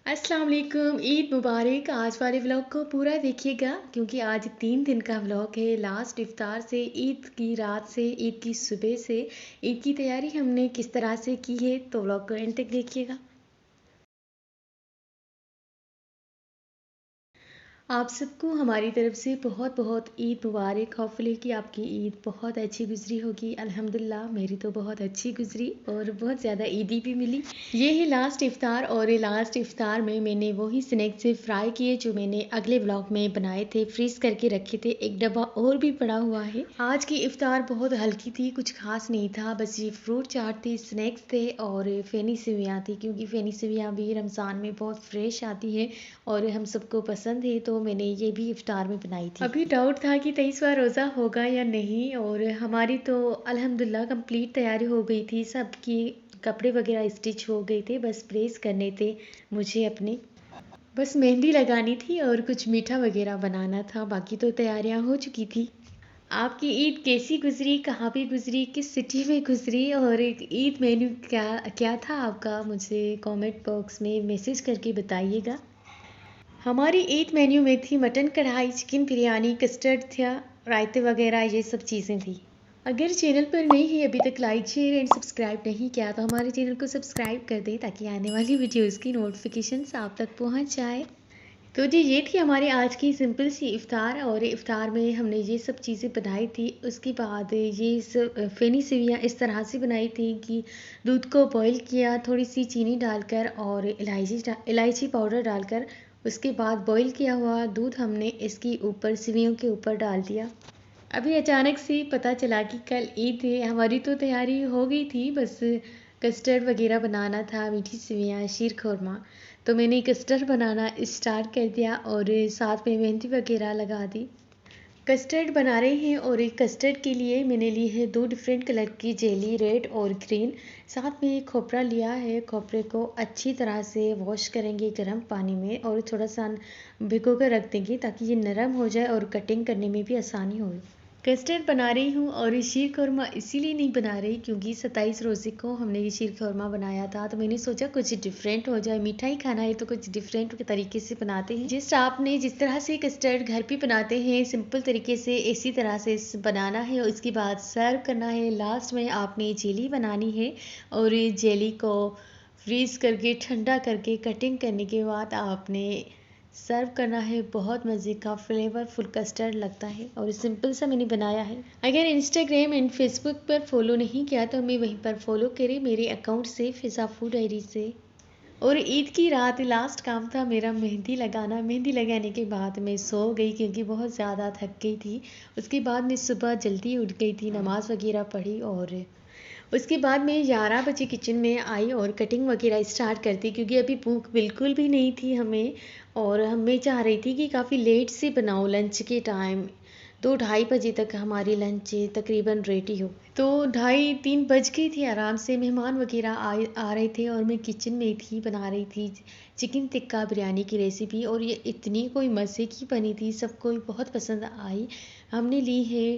अस्सलाम वालेकुम, ईद मुबारक। आज वाले व्लॉग को पूरा देखिएगा क्योंकि आज 3 दिन का व्लॉग है। लास्ट इफ्तार से ईद की रात से ईद की सुबह से ईद की तैयारी हमने किस तरह से की है, तो व्लॉग को एंड तक देखिएगा। आप सबको हमारी तरफ से बहुत बहुत ईद मुबारक। होपफुली कि आपकी ईद बहुत अच्छी गुजरी होगी। अल्हम्दुलिल्लाह मेरी तो बहुत अच्छी गुजरी और बहुत ज़्यादा ईदी भी मिली। ये है लास्ट इफ्तार और लास्ट इफ्तार में मैंने वही स्नैक्स से फ्राई किए जो मैंने अगले व्लॉग में बनाए थे, फ्रीज करके रखे थे। एक डब्बा और भी पड़ा हुआ है। आज की इफ्तार बहुत हल्की थी, कुछ खास नहीं था, बस ये फ्रूट चाट थी, स्नैक्स थे और फेनी सेवियाँ थी क्योंकि फेनी सेवियाँ भी रमज़ान में बहुत फ्रेश आती है और हम सबको पसंद है, तो मैंने ये भी इफ्तार में बनाई थी। अभी डाउट था कि 23वां रोज़ा होगा या नहीं और हमारी तो अल्हम्दुलिल्लाह कंप्लीट तैयारी हो गई थी। सबकी कपड़े वगैरह स्टिच हो गए थे, बस प्रेस करने थे मुझे अपने। बस मेहंदी लगानी थी और कुछ मीठा वगैरह बनाना था, बाकी तो तैयारियां हो चुकी थी। आपकी ईद कैसी गुजरी, कहाँ पे गुजरी, किस सिटी में गुजरी और एक ईद मेन्यू क्या क्या था आपका, मुझे कमेंट बॉक्स में मैसेज करके बताइएगा। हमारी ईद मेन्यू में थी मटन कढ़ाई, चिकन बिरयानी, कस्टर्ड था, रायते वगैरह ये सब चीज़ें थी। अगर चैनल पर नई है, अभी तक लाइक शेयर एंड सब्सक्राइब नहीं किया तो हमारे चैनल को सब्सक्राइब कर दें ताकि आने वाली वीडियोज़ की नोटिफिकेशंस आप तक पहुंच जाए। तो जी ये थी हमारी आज की सिंपल सी इफ़्तार और इफ़्तार में हमने ये सब चीज़ें बनाई थी। उसके बाद ये सब फ़ेनी सेवियाँ इस तरह से बनाई थी कि दूध को बॉईल किया, थोड़ी सी चीनी डालकर और इलायची पाउडर डालकर, उसके बाद बॉईल किया हुआ दूध हमने इसके ऊपर सेवियों के ऊपर डाल दिया। अभी अचानक से पता चला कि कल ईद है। हमारी तो तैयारी हो गई थी, बस कस्टर्ड वगैरह बनाना था, मीठी सेवइयाँ, शीर खुरमा। तो मैंने कस्टर्ड बनाना स्टार्ट कर दिया और साथ में मेहंदी वगैरह लगा दी। कस्टर्ड बना रहे हैं और एक कस्टर्ड के लिए मैंने ली है 2 डिफरेंट कलर की जेली, रेड और ग्रीन। साथ में खोपरा लिया है। खोपरे को अच्छी तरह से वॉश करेंगे गर्म पानी में और थोड़ा सा भिगो कर रख देंगे ताकि ये नरम हो जाए और कटिंग करने में भी आसानी हो। कस्टर्ड बना रही हूँ और शीर खुरमा इसीलिए नहीं बना रही क्योंकि 27 रोज़े को हमने ये शीर खुरमा बनाया था, तो मैंने सोचा कुछ डिफरेंट हो जाए, मीठा ही खाना है तो कुछ डिफरेंट तरीके से बनाते हैं। आपने जिस तरह से कस्टर्ड घर पे बनाते हैं सिंपल तरीके से, इसी तरह से बनाना है और उसके बाद सर्व करना है। लास्ट में आपने जेली बनानी है और ये जेली को फ्रीज करके ठंडा करके कटिंग करने के बाद आपने सर्व करना है। बहुत मज़े का फ्लेवरफुल कस्टर्ड लगता है और सिंपल सा मैंने बनाया है। अगर इंस्टाग्राम एंड फेसबुक पर फॉलो नहीं किया तो हमें वहीं पर फॉलो करें मेरे अकाउंट से, फिज़ा फूड डायरी से। और ईद की रात लास्ट काम था मेरा मेहंदी लगाना। मेहंदी लगाने के बाद मैं सो गई क्योंकि बहुत ज़्यादा थक गई थी। उसके बाद मैं सुबह जल्दी उठ गई थी, नमाज़ वगैरह पढ़ी और उसके बाद मैं 11 बजे किचन में आई और कटिंग वगैरह स्टार्ट कर दी क्योंकि अभी भूख बिल्कुल भी नहीं थी हमें और मैं चाह रही थी कि काफ़ी लेट से बनाऊँ लंच के टाइम। 2-2:30 बजे तक हमारी लंच तकरीबन रेडी हो, तो 2:30-3 बज गई थी आराम से। मेहमान वगैरह आ रहे थे और मैं किचन में थी, बना रही थी चिकन टिक्का बिरयानी की रेसिपी और ये इतनी कोई मज़े की बनी थी, सबको बहुत पसंद आई। हमने ली है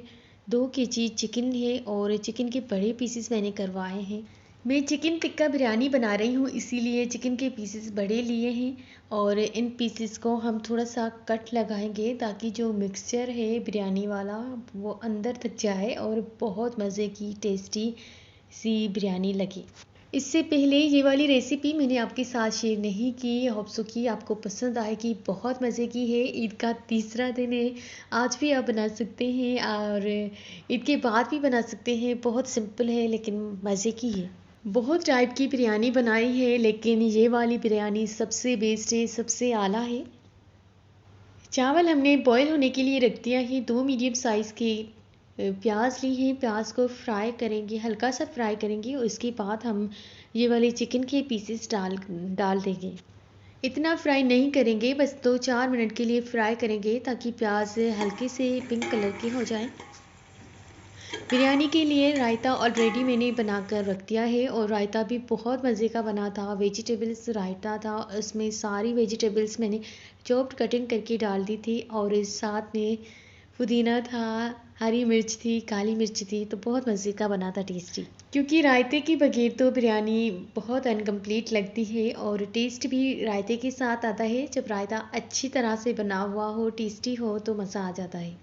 2 kg चिकन है और चिकन के बड़े पीसेस मैंने करवाए हैं। मैं चिकन टिक्का बिरयानी बना रही हूँ इसीलिए चिकन के पीसेस बड़े लिए हैं और इन पीसेस को हम थोड़ा सा कट लगाएंगे ताकि जो मिक्सचर है बिरयानी वाला वो अंदर तक जाए और बहुत मज़े की टेस्टी सी बिरयानी लगे। इससे पहले ये वाली रेसिपी मैंने आपके साथ शेयर नहीं की, होप सो कि आपको पसंद आएगी। बहुत मज़े की है। ईद का तीसरा दिन है, आज भी आप बना सकते हैं और ईद के बाद भी बना सकते हैं। बहुत सिंपल है लेकिन मज़े की है। बहुत टाइप की बिरयानी बनाई है लेकिन ये वाली बिरयानी सबसे बेस्ट है, सबसे आला है। चावल हमने बॉईल होने के लिए रख दिया है। 2 मीडियम साइज़ के प्याज ली हैं, प्याज को फ्राई करेंगे, हल्का सा फ्राई करेंगे। उसके बाद हम ये वाले चिकन के पीसेस डाल डाल देंगे। इतना फ्राई नहीं करेंगे, बस 2-4 मिनट के लिए फ्राई करेंगे ताकि प्याज हल्के से पिंक कलर के हो जाएं। बिरयानी के लिए रायता ऑलरेडी मैंने बनाकर रख दिया है और रायता भी बहुत मज़े का बना था। वेजिटेबल्स रायता था, उसमें सारी वेजिटेबल्स मैंने चॉप्ड कटिंग करके डाल दी थी और इस साथ में पुदीना था, हरी मिर्च थी, काली मिर्च थी, तो बहुत मज़े का बना था, टेस्टी। क्योंकि रायते के बगैर तो बिरयानी बहुत अनकम्प्लीट लगती है और टेस्ट भी रायते के साथ आता है। जब रायता अच्छी तरह से बना हुआ हो, टेस्टी हो, तो मज़ा आ जाता है।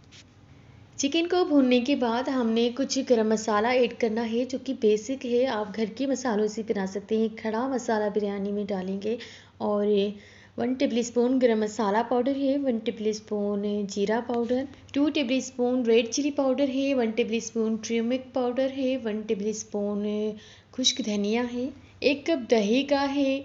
चिकन को भूनने के बाद हमने कुछ गरम मसाला ऐड करना है, जो कि बेसिक है, आप घर के मसालों से बना सकते हैं। खड़ा मसाला बिरयानी में डालेंगे और 1 टेबलस्पून गरम मसाला पाउडर है, 1 टेबलस्पून जीरा powder, 2 tablespoon red chilli powder है, 1 टेबलस्पून टर्मरिक पाउडर है, 1 टेबलस्पून खुश्क धनिया है, 1 कप दही का है,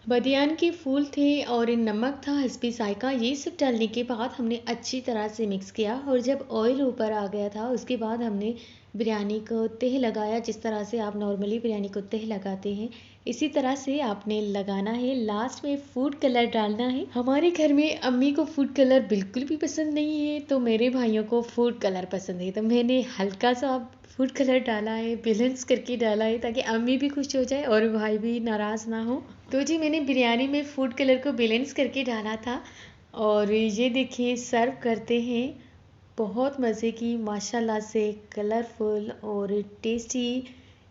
बदियान के फूल थे और नमक था हस्बी जायका। ये सब डालने के बाद हमने अच्छी तरह से मिक्स किया और जब ऑयल ऊपर आ गया था, उसके बाद हमने बिरयानी को तह लगाया। जिस तरह से आप नॉर्मली बिरयानी को तह लगाते हैं, इसी तरह से आपने लगाना है। लास्ट में फूड कलर डालना है। हमारे घर में अम्मी को फूड कलर बिल्कुल भी पसंद नहीं है, तो मेरे भाइयों को फूड कलर पसंद है, तो मैंने हल्का सा फूड कलर डाला है, बैलेंस करके डाला है, ताकि अम्मी भी खुश हो जाए और भाई भी नाराज़ ना हो। तो जी, मैंने बिरयानी में फूड कलर को बैलेंस करके डाला था और ये देखिए सर्व करते हैं। बहुत मज़े की माशाल्लाह से कलरफुल और टेस्टी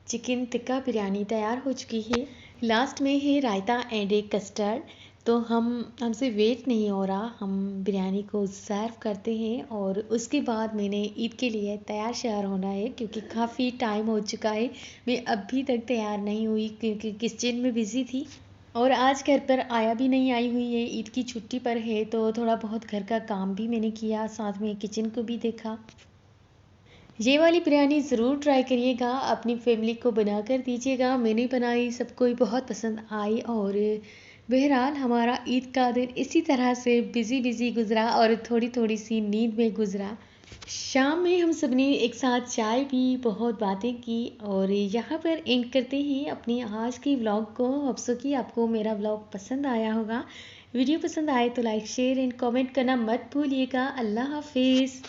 चिकन टिक्का बिरयानी तैयार हो चुकी है। लास्ट में है रायता एंड एक कस्टर्ड। तो हमसे वेट नहीं हो रहा, हम बिरयानी को सर्व करते हैं और उसके बाद मैंने ईद के लिए तैयार श्यार होना है, क्योंकि काफ़ी टाइम हो चुका है। मैं अभी तक तैयार नहीं हुई, क्योंकि किचन में बिज़ी थी और आज घर पर आया भी नहीं आई हुई है, ईद की छुट्टी पर है, तो थोड़ा बहुत घर का काम भी मैंने किया, साथ में किचन को भी देखा। ये वाली बिरयानी ज़रूर ट्राई करिएगा, अपनी फैमिली को बना कर दीजिएगा। मैंने बनाई, सबको बहुत पसंद आई और बहरहाल हमारा ईद का दिन इसी तरह से बिज़ी गुज़रा और थोड़ी थोड़ी सी नींद में गुज़रा। शाम में हम सब ने एक साथ चाय पी, बहुत बातें की और यहाँ पर एंड करते हैं अपनी आज की व्लॉग को। अफसोस कि आपको मेरा व्लॉग पसंद आया होगा। वीडियो पसंद आए तो लाइक शेयर एंड कमेंट करना मत भूलिएगा। अल्लाह हाफिज़।